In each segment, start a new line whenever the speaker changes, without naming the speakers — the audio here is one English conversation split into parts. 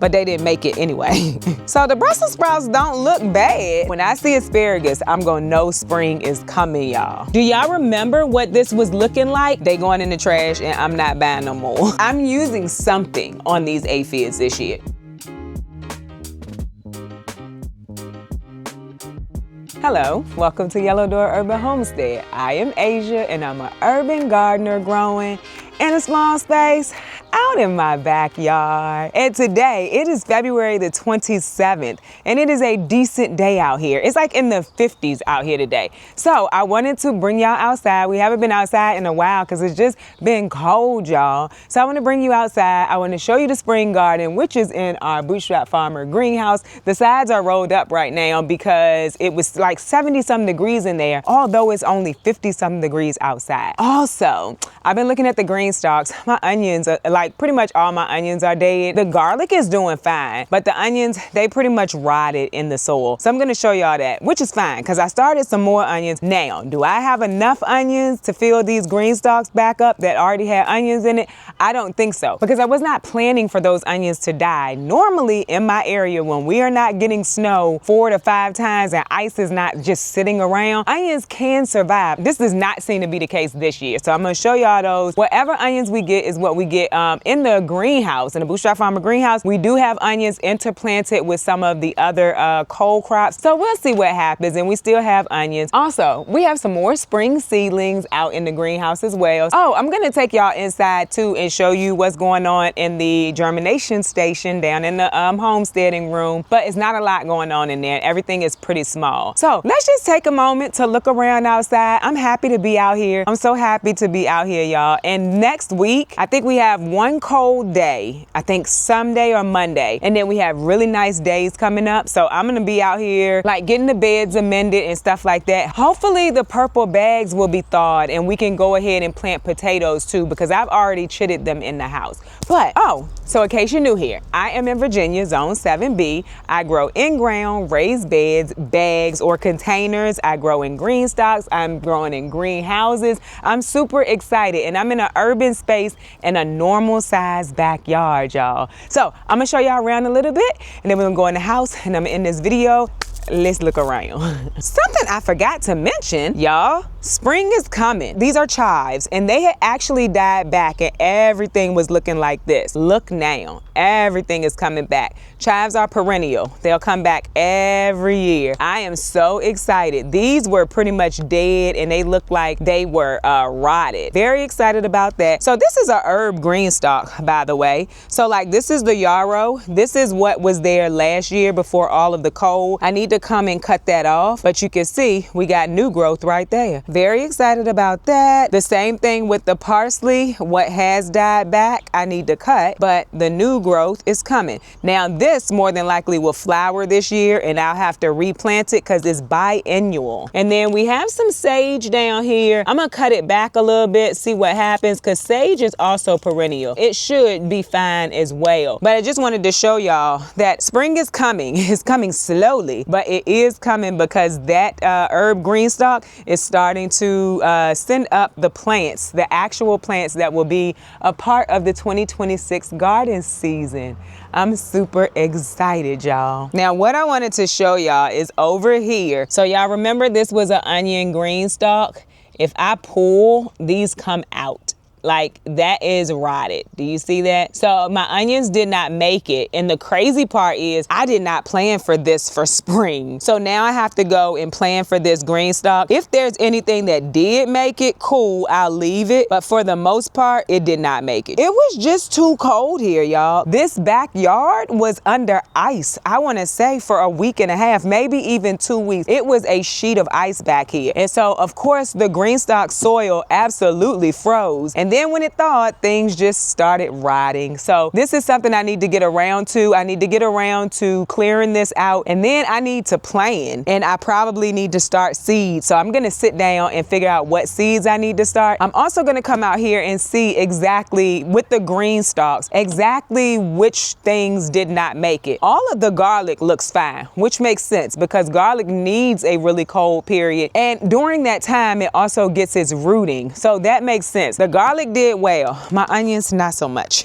but they didn't make it anyway. So the Brussels sprouts don't look bad. When I see asparagus, I'm gonna know spring is coming, y'all. Do y'all remember what this was looking like? They going in the trash and I'm not buying no more. I'm using something on these aphids this year. Hello, welcome to Yellow Door Urban Homestead. I am Asia and I'm an urban gardener growing in a small space out in my backyard. And today, it is February the 27th, and it is a decent day out here. It's like in the 50s out here today. So I wanted to bring y'all outside. We haven't been outside in a while because it's just been cold, y'all. So I want to bring you outside. I want to show you the spring garden, which is in our Bootstrap Farmer greenhouse. The sides are rolled up right now because it was like 70-something degrees in there, although it's only 50-something degrees outside. Also, I've been looking at the green stalks. My onions are like pretty much all my onions are dead. The garlic is doing fine, but the onions, they pretty much rotted in the soil. So I'm gonna show y'all that, which is fine because I started some more onions. Now, do I have enough onions to fill these green stalks back up that already had onions in it? I don't think so, because I was not planning for those onions to die. Normally in my area, when we are not getting snow 4 to 5 times and ice is not just sitting around, onions can survive. This does not seem to be the case this year. So I'm gonna show y'all those. Whatever onions we get is what we get in the greenhouse, in the Bootstrap Farmer greenhouse. We do have onions interplanted with some of the other cold crops. So we'll see what happens, and we still have onions. Also, we have some more spring seedlings out in the greenhouse as well. Oh, I'm gonna take y'all inside too and show you what's going on in the germination station down in the homesteading room, but it's not a lot going on in there. Everything is pretty small. So let's just take a moment to look around outside. I'm happy to be out here. I'm so happy to be out here, y'all. And next week, I think we have one cold day, I think Sunday or Monday, and then we have really nice days coming up. So I'm gonna be out here like getting the beds amended and stuff like that. Hopefully the purple bags will be thawed and we can go ahead and plant potatoes too, because I've already chitted them in the house. But so in case you're new here, I am in Virginia, Zone 7B. I grow in-ground, raised beds, bags, or containers. I grow in green stalks. I'm growing in greenhouses. I'm super excited, and I'm in an urban space in a normal size backyard, y'all. So I'm gonna show y'all around a little bit, and then we're gonna go in the house, and I'm gonna end this video. Let's look around. Something I forgot to mention, y'all, spring is coming. These are chives, and they had actually died back and everything was looking like this. Look now, everything is coming back. Chives are perennial. They'll come back every year. I am so excited. These were pretty much dead and they looked like they were rotted. Very excited about that. So this is a herb green stalk, by the way. So like this is the yarrow. This is what was there last year before all of the cold. I need to come and cut that off, but you can see we got new growth right there. Very excited about that. The same thing with the parsley. What has died back, I need to cut, but the new growth is coming. Now this more than likely will flower this year and I'll have to replant it because it's biennial. And then we have some sage down here. I'm gonna cut it back a little bit, see what happens, because sage is also perennial. It should be fine as well. But I just wanted to show y'all that spring is coming. It's coming slowly, but it is coming because that herb green stalk is starting to send up the plants, the actual plants that will be a part of the 2026 garden season. I'm super excited, y'all. Now, what I wanted to show y'all is over here. So y'all remember this was an onion green stalk? If I pull, these come out. Like that is rotted. Do you see that? So my onions did not make it. And the crazy part is I did not plan for this for spring. So now I have to go and plan for this green stalk. If there's anything that did make it, cool, I'll leave it. But for the most part, it did not make it. It was just too cold here, y'all. This backyard was under ice. I want to say for a week and a half, maybe even 2 weeks. It was a sheet of ice back here. And so of course the green stalk soil absolutely froze. And then when it thawed, things just started rotting. So this is something I need to get around to. I need to get around to clearing this out, and then I need to plan, and I probably need to start seeds. So I'm gonna sit down and figure out what seeds I need to start. I'm also gonna come out here and see exactly with the green stalks, exactly which things did not make it. All of the garlic looks fine, which makes sense because garlic needs a really cold period. And during that time, it also gets its rooting. So that makes sense. The garlic garlic did well. My onions, not so much.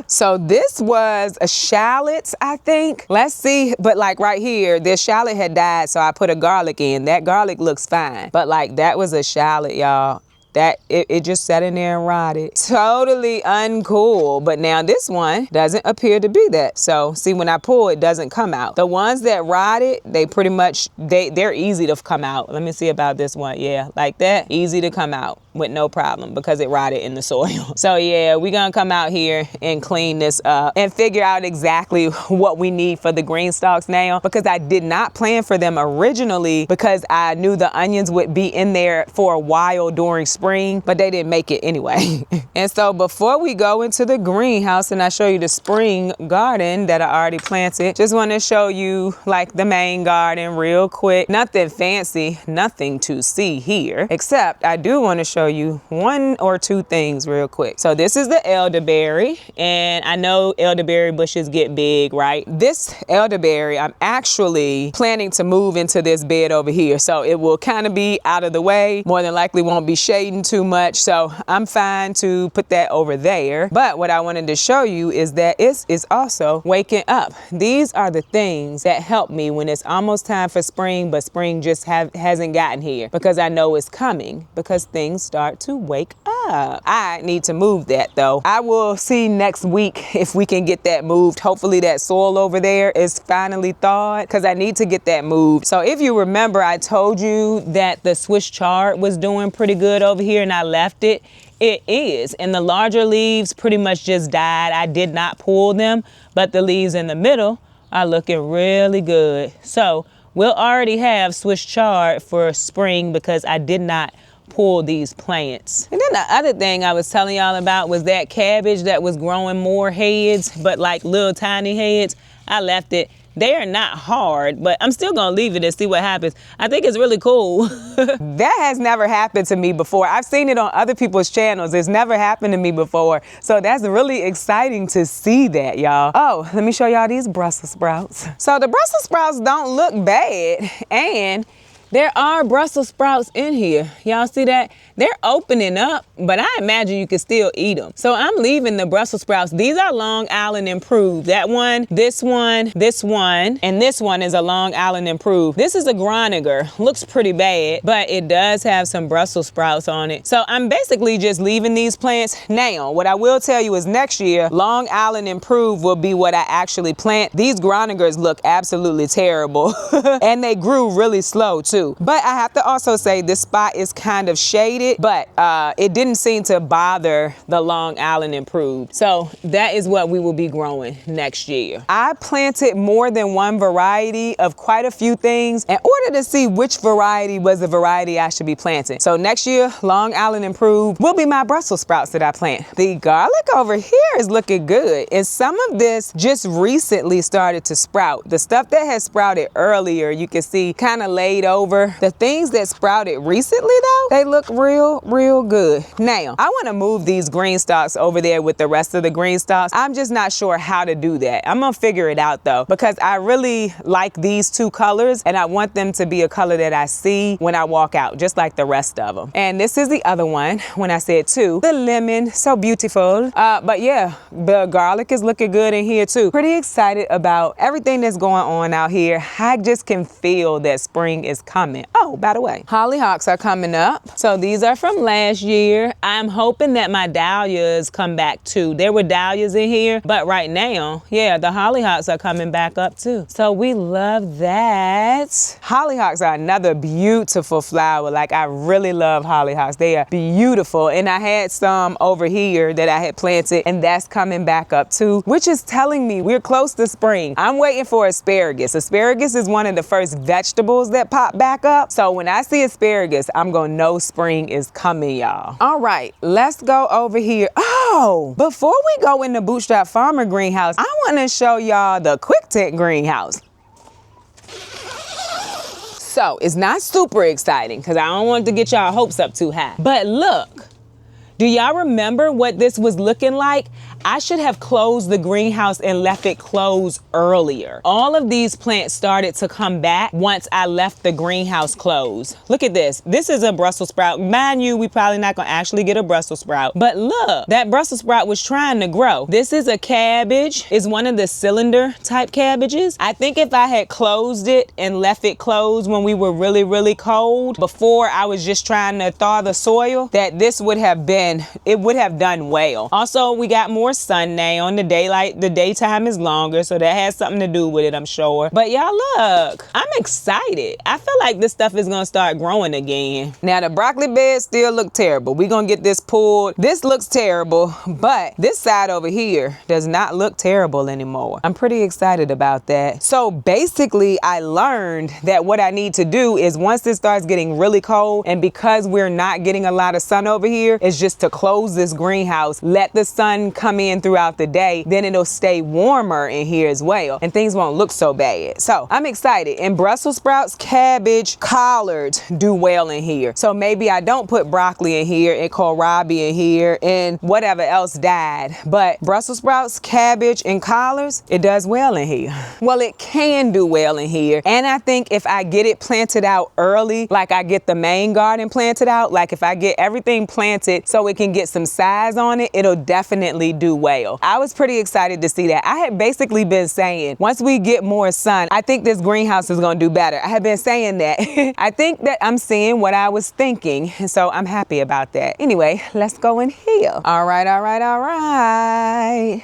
So this was a shallots, I think. Let's see, but like right here, this shallot had died, so I put a garlic in. That garlic looks fine, but like that was a shallot, y'all. That it just sat in there and rotted. Totally uncool. But now this one doesn't appear to be that. So see, when I pull, it doesn't come out. The ones that rotted, they pretty much, they're easy to come out. Let me see about this one. Yeah, like that, easy to come out with no problem because it rotted in the soil. So yeah, we're gonna come out here and clean this up and figure out exactly what we need for the green stalks now, because I did not plan for them originally because I knew the onions would be in there for a while during spring, but they didn't make it anyway. And so before we go into the greenhouse and I show you the spring garden that I already planted, just want to show you like the main garden real quick. Nothing fancy, nothing to see here, except I do want to show you one or two things real quick. So this is the elderberry, and I know elderberry bushes get big, right? This elderberry, I'm actually planning to move into this bed over here, so it will kind of be out of the way. More than likely won't be shading too much, so I'm fine to put that over there. But what I wanted to show you is that it is also waking up. These are the things that help me when it's almost time for spring, but spring just hasn't gotten here, because I know it's coming, because things start to wake up. I need to move that though. I will see next week if we can get that moved. Hopefully that soil over there is finally thawed, because I need to get that moved. So if you remember, I told you that the Swiss chard was doing pretty good over here and I left it. It is, and the larger leaves pretty much just died. I did not pull them, but the leaves in the middle are looking really good. So we'll already have Swiss chard for spring because I did not pull these plants. And then the other thing I was telling y'all about was that cabbage that was growing more heads, but like little tiny heads. I left it. They are not hard, but I'm still gonna leave it and see what happens. I think it's really cool. That has never happened to me before. I've seen it on other people's channels. It's never happened to me before. So that's really exciting to see that, y'all. Oh, let me show y'all these Brussels sprouts. So the Brussels sprouts don't look bad, and there are Brussels sprouts in here. Y'all see that? They're opening up, but I imagine you can still eat them. So I'm leaving the Brussels sprouts. These are Long Island improved. That one, this one, and this one is a Long Island improved. This is a Groninger. Looks pretty bad, but it does have some Brussels sprouts on it. So I'm basically just leaving these plants. Now, what I will tell you is next year, Long Island improved will be what I actually plant. These Groningers look absolutely terrible, and they grew really slow too. But I have to also say this spot is kind of shaded, but it didn't seem to bother the Long Island improved. So that is what we will be growing next year. I planted more than one variety of quite a few things in order to see which variety was the variety I should be planting. So next year, Long Island improved will be my Brussels sprouts that I plant. The garlic over here is looking good, and some of this just recently started to sprout. The stuff that has sprouted earlier, you can see kind of laid over. The things that sprouted recently though, they look real good. Now, I want to move these green stalks over there with the rest of the green stalks. I'm just not sure how to do that. I'm gonna figure it out though, because I really like these two colors and I want them to be a color that I see when I walk out, just like the rest of them. And this is the other one, when I said two, the lemon, so beautiful. But yeah, the garlic is looking good in here too. Pretty excited about everything that's going on out here. I just can feel that spring is coming. Oh, by the way, hollyhocks are coming up. So these are from last year. I'm hoping that my dahlias come back too. There were dahlias in here, but right now, yeah, the hollyhocks are coming back up too. So we love that. Hollyhocks are another beautiful flower. Like, I really love hollyhocks. They are beautiful. And I had some over here that I had planted, and that's coming back up too, which is telling me we're close to spring. I'm waiting for asparagus. Asparagus is one of the first vegetables that pop back up. So when I see asparagus, I'm gonna know spring is coming, y'all. All right, let's go over here. Oh, before we go in the Bootstrap Farmer greenhouse, I wanna show y'all the Quick Tent greenhouse. So it's not super exciting because I don't want to get y'all hopes up too high. But look, do y'all remember what this was looking like? I should have closed the greenhouse and left it closed earlier. All of these plants started to come back once I left the greenhouse closed. Look at this. This is a Brussels sprout. Mind you, we probably not gonna actually get a Brussels sprout, but look, that Brussels sprout was trying to grow. This is a cabbage. It's one of the cylinder type cabbages. I think if I had closed it and left it closed when we were really, really cold, before I was just trying to thaw the soil, that this would have been, it would have done well. Also, we got more sun now, and the daytime is longer, so that has something to do with it, I'm sure. But y'all look, I'm excited. I feel like this stuff is gonna start growing again. Now the broccoli beds still look terrible. We're gonna get this pulled. This looks terrible, but this side over here does not look terrible anymore. I'm pretty excited about that. So basically, I learned that what I need to do is once this starts getting really cold, and because we're not getting a lot of sun over here, is just to close this greenhouse, let the sun come in throughout the day, then it'll stay warmer in here as well, and things won't look so bad. So I'm excited. And Brussels sprouts, cabbage, collards do well in here. So maybe I don't put broccoli in here and kohlrabi in here and whatever else died. But Brussels sprouts, cabbage, and collards, it does well in here. Well, it can do well in here. And I think if I get it planted out early, like I get the main garden planted out, like if I get everything planted so it can get some size on it, it'll definitely do well. I was pretty excited to see that. I had basically been saying, once we get more sun, I think this greenhouse is gonna do better. I have been saying that. I think that I'm seeing what I was thinking, and so I'm happy about that. Anyway, let's go in here. All right.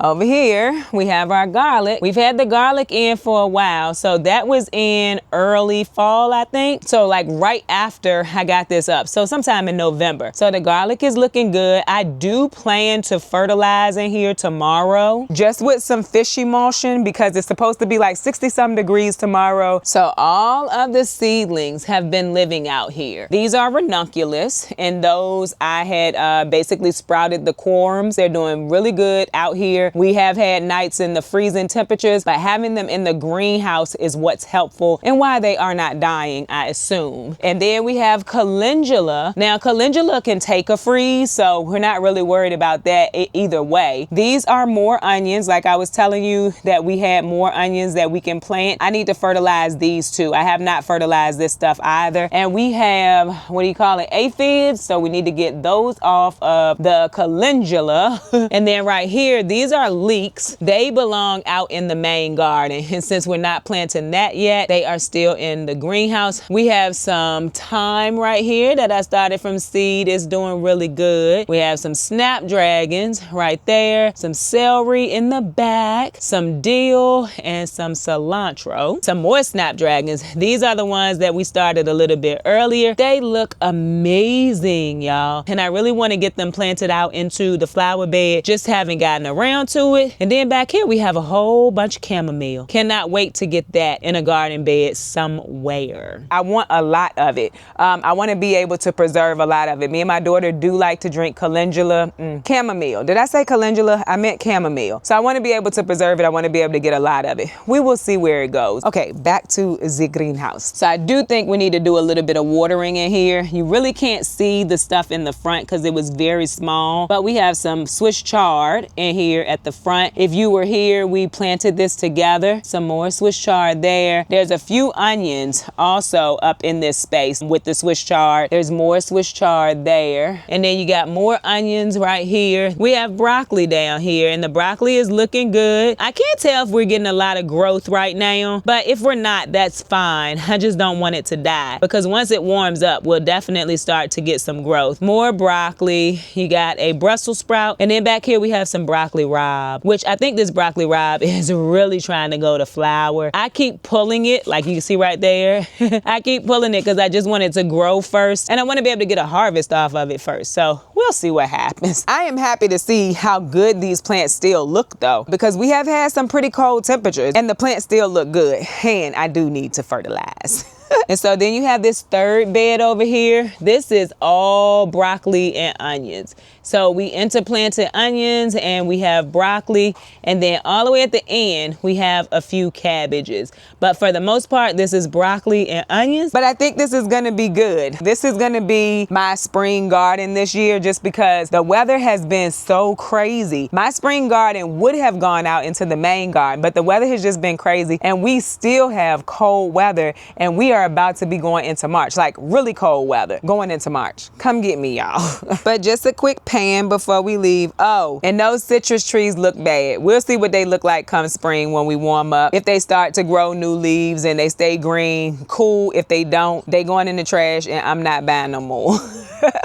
Over here, we have our garlic. We've had the garlic in for a while, so that was in early fall, I think. So like right after I got this up, so sometime in November. So the garlic is looking good. I do plan to fertilize in here tomorrow, just with some fish emulsion, because it's supposed to be like 60-some degrees tomorrow. So all of the seedlings have been living out here. These are ranunculus, and those I had basically sprouted the corms. They're doing really good out here. We have had nights in the freezing temperatures, but having them in the greenhouse is what's helpful and why they are not dying, I assume. And then we have calendula. Now calendula can take a freeze, so we're not really worried about that either way. These are more onions. Like I was telling you that we had more onions that we can plant. I need to fertilize these too. I have not fertilized this stuff either. And we have, what do you call it, aphids, so we need to get those off of the calendula. And then right here, these are leeks. They belong out in the main garden, and since we're not planting that yet, they are still in the greenhouse. We have some thyme right here that I started from seed. It's doing really good. We have some snapdragons right there, some celery in the back, some dill, and some cilantro. Some more snapdragons. These are the ones that we started a little bit earlier. They look amazing, y'all, and I really want to get them planted out into the flower bed. Just haven't gotten around to it. And then back here we have a whole bunch of chamomile. Cannot wait to get that in a garden bed somewhere. I want a lot of it. I want to be able to preserve a lot of it. Me and my daughter do like to drink calendula. Chamomile. Did I say calendula? I meant chamomile. So I want to be able to preserve it. I want to be able to get a lot of it. We will see where it goes. Okay, back to the greenhouse. So I do think we need to do a little bit of watering in here. You really can't see the stuff in the front because it was very small, but we have some Swiss chard in here at the front. If you were here, we planted this together. Some more Swiss chard there. There's a few onions also up in this space with the Swiss chard. There's more Swiss chard there. And then you got more onions right here. We have broccoli down here, and the broccoli is looking good. I can't tell if we're getting a lot of growth right now, but if we're not, that's fine. I just don't want it to die, because once it warms up, we'll definitely start to get some growth. More broccoli. You got a Brussels sprout, and then back here we have some broccoli rabe, which I think this broccoli rabe is really trying to go to flower. I keep pulling it, like you can see right there. I keep pulling it because I just want it to grow first, and I want to be able to get a harvest off of it first. So we'll see what happens. I am happy to see how good these plants still look though, because we have had some pretty cold temperatures and the plants still look good. And I do need to fertilize. And so then you have this third bed over here. This is all broccoli and onions. So we interplanted onions and we have broccoli, and then all the way at the end we have a few cabbages. But for the most part, this is broccoli and onions. But I think this is gonna be good. This is gonna be my spring garden this year, just because the weather has been so crazy. My spring garden would have gone out into the main garden, but the weather has just been crazy, and we still have cold weather, and we are about to be going into March, like really cold weather going into March. Come get me, y'all. But just a quick pan before we leave. Oh, and those citrus trees look bad. We'll see what they look like come spring when we warm up. If they start to grow new leaves and they stay green, cool. If they don't, they going in the trash and I'm not buying no more.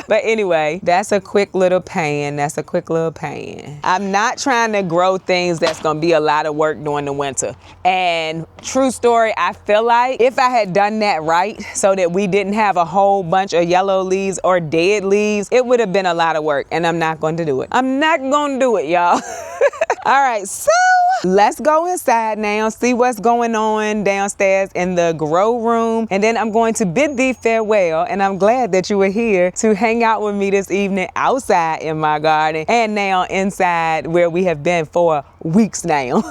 But anyway, that's a quick little pan. That's a quick little pan. I'm not trying to grow things that's gonna be a lot of work during the winter. And true story, I feel like if I had done that right, so that we didn't have a whole bunch of yellow leaves or dead leaves, it would have been a lot of work, and I'm not going to do it. I'm not going to do it, y'all. All right, so let's go inside now, see what's going on downstairs in the grow room, and then I'm going to bid thee farewell. And I'm glad that you were here to hang out with me this evening outside in my garden, and now inside where we have been for weeks now.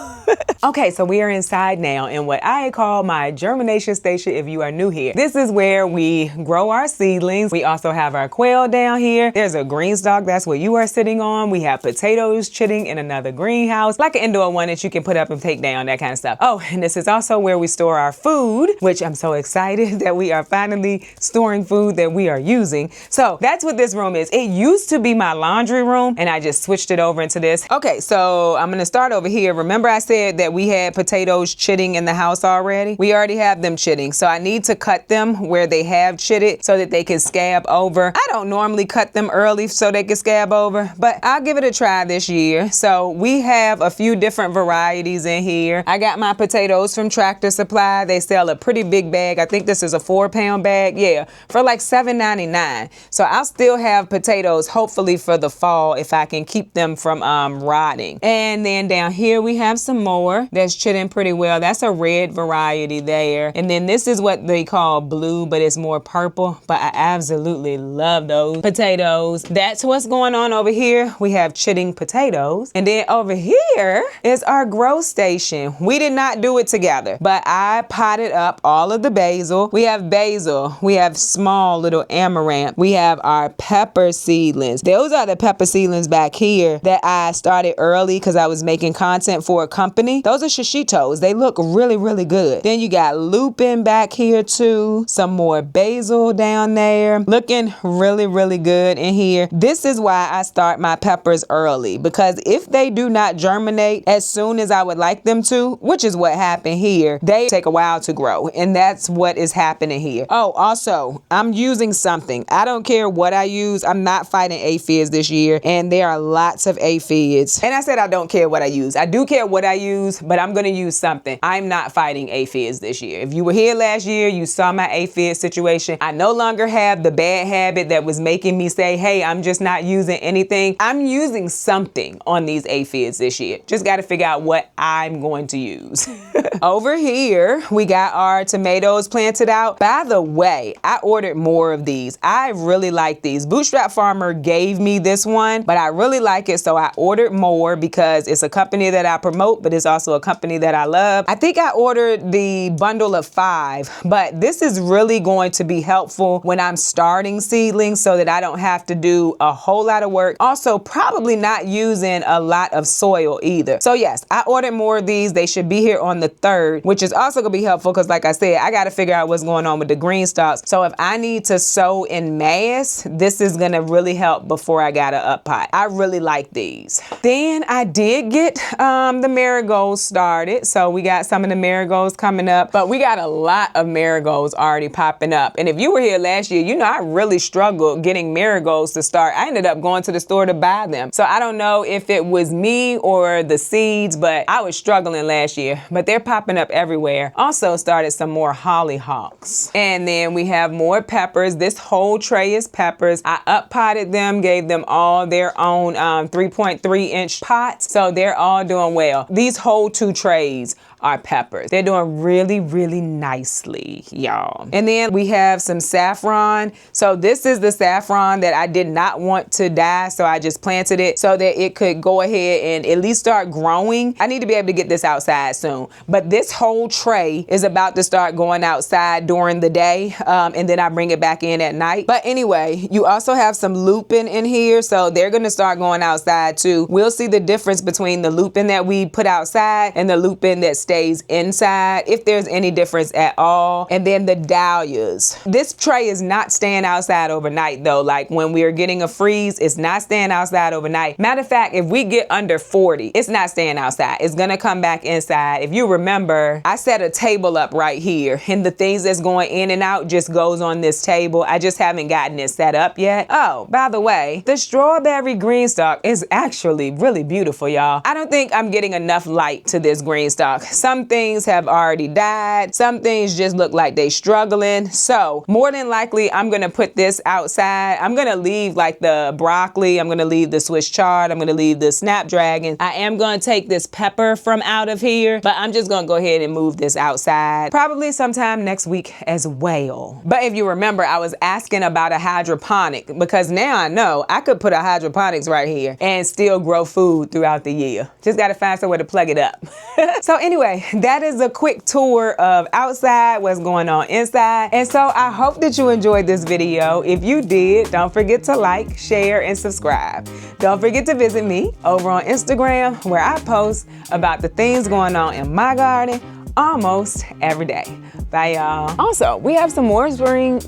Okay, so we are inside now in what I call my germination station if you are new here. This is where we grow our seedlings. We also have our quail down here. There's a green stalk, that's what you are sitting on. We have potatoes chitting in another greenhouse, like an indoor one that you can put up and take down, that kind of stuff. Oh, and this is also where we store our food, which I'm so excited that we are finally storing food that we are using. So that's what this room is. It used to be my laundry room, and I just switched it over into this. Okay, so I'm gonna start over here. Remember I said that we had potatoes chitting in the house already? We already have them chitting, so I need to cut them where they have chitted so that they can scab over. I don't normally cut them early so they can scab over, but I'll give it a try this year. So we have a few different varieties in here. I got my potatoes from Tractor Supply. They sell a pretty big bag. I think this is a 4-pound bag. Yeah, for like $7.99. So I'll still have potatoes hopefully for the fall if I can keep them from rotting. And then down here we have some more that's chitting pretty well. That's a red variety there. And then this is what they call blue, but it's more purple. But I absolutely love those potatoes. That's what's going on over here. We have chitting potatoes. And then over here is our grow station. We did not do it together, but I potted up all of the basil. We have basil. We have small little amaranth. We have our pepper seedlings. Those are the pepper seedlings back here that I started early because I was making content for a company. Those are shishitos. They look really, really good. Then you got lupin back here too. Some more basil down there. Looking really, really good in here. This is why I start my peppers early, because if they do not germinate as soon as I would like them to, which is what happened here, they take a while to grow, and that's what is happening here. Oh, also, I'm using something. I don't care what I use. I'm not fighting aphids this year, and there are lots of aphids. And I said I don't care what I use. I do care what I use, but I'm going to use something. I'm not fighting aphids this year. If you were here last year, you saw my aphid situation. I no longer have the bad habit that was making me say, hey, I'm just not using anything. I'm using something on these aphids this year. Just got to figure out what I'm going to use. Over here, we got our tomatoes planted out. By the way, I ordered more of these. I really like these. Bootstrap Farmer gave me this one, but I really like it, so I ordered more because it's a company that I promote, but it's also a company that I love. I think I ordered the bundle of 5, but this is really going to be helpful when I'm starting seedlings so that I don't have to do a whole lot of work. Also, probably not using a lot of soil either. So yes, I ordered more of these. They should be here on the 3rd, which is also gonna be helpful because like I said, I gotta figure out what's going on with the green stalks. So if I need to sow in mass, this is gonna really help before I gotta up pot. I really like these. Then I did get the marigolds started. So we got some of the marigolds coming up, but we got a lot of marigolds already popping up. And if you were here last year, you know I really struggled getting marigolds to start. I ended up going to the store to buy them. So I don't know if it was me or the seeds, but I was struggling last year, but they're popping up everywhere. Also started some more hollyhocks. And then we have more peppers. This whole tray is peppers. I up potted them, gave them all their own 3.3-inch pots. So they're all doing well. These whole 2 trays our peppers. They're doing really, really nicely, y'all. And then we have some saffron. So this is the saffron that I did not want to die, so I just planted it so that it could go ahead and at least start growing. I need to be able to get this outside soon. But this whole tray is about to start going outside during the day, and then I bring it back in at night. But anyway, you also have some lupin in here, so they're gonna start going outside too. We'll see the difference between the lupin that we put outside and the lupin that stays inside, if there's any difference at all. And then the dahlias. This tray is not staying outside overnight though. Like when we are getting a freeze, it's not staying outside overnight. Matter of fact, if we get under 40, it's not staying outside. It's gonna come back inside. If you remember, I set a table up right here, and the things that's going in and out just goes on this table. I just haven't gotten it set up yet. Oh, by the way, the strawberry green stalk is actually really beautiful, y'all. I don't think I'm getting enough light to this green stalk. Some things have already died. Some things just look like they struggling. So more than likely, I'm gonna put this outside. I'm gonna leave like the broccoli. I'm gonna leave the Swiss chard. I'm gonna leave the snapdragon. I am gonna take this pepper from out of here, but I'm just gonna go ahead and move this outside probably sometime next week as well. But if you remember, I was asking about a hydroponic because now I know I could put a hydroponics right here and still grow food throughout the year. Just gotta find somewhere to plug it up. So anyway, that is a quick tour of outside, what's going on inside. And so I hope that you enjoyed this video. If you did, don't forget to like, share, and subscribe. Don't forget to visit me over on Instagram, where I post about the things going on in my garden almost every day. Bye, y'all. Also, we have some more spring